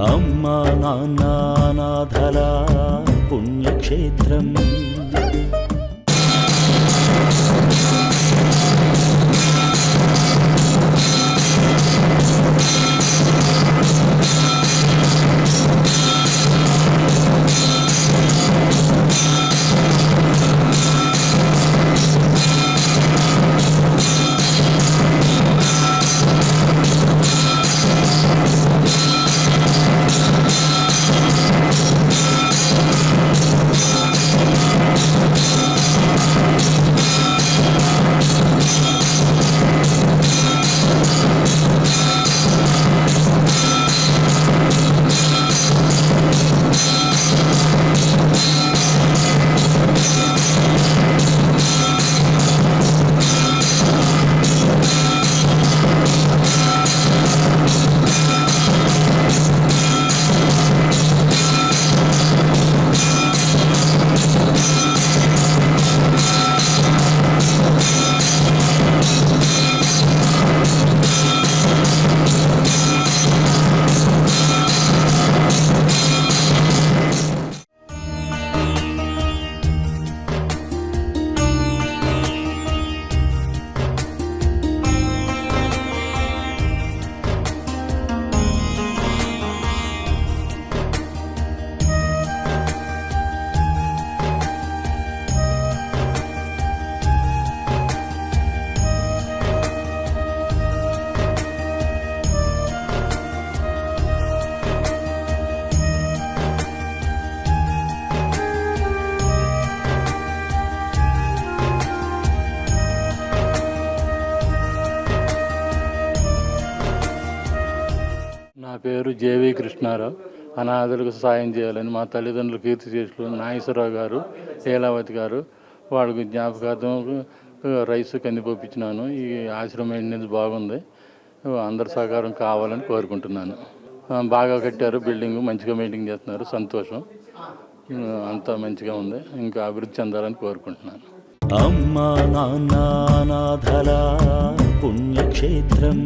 అమ్మా నాన్న అనాథల పుణ్యక్షేత్రం. నా పేరు జేవి కృష్ణారావు. అనాథులకు సాయం చేయాలని మా తల్లిదండ్రులు కీర్తిశేషులు నాగేశ్వరరావు గారు, లీలావతి గారు వాళ్ళకి జ్ఞాపకార్థం రైస్ కందిపప్పు ఇచ్చినాను. ఈ ఆశ్రమం మెయింటెనెన్స్ బాగుంది, అందరి సహకారం కావాలని కోరుకుంటున్నాను. బాగా కట్టారు, బిల్డింగ్ మంచిగా మెయింటైన్ చేస్తున్నారు, సంతోషం. అంతా మంచిగా ఉంది, ఇంకా అభివృద్ధి చెందాలని కోరుకుంటున్నాను. అమ్మా నాన్న అనాథల పుణ్యక్షేత్రం.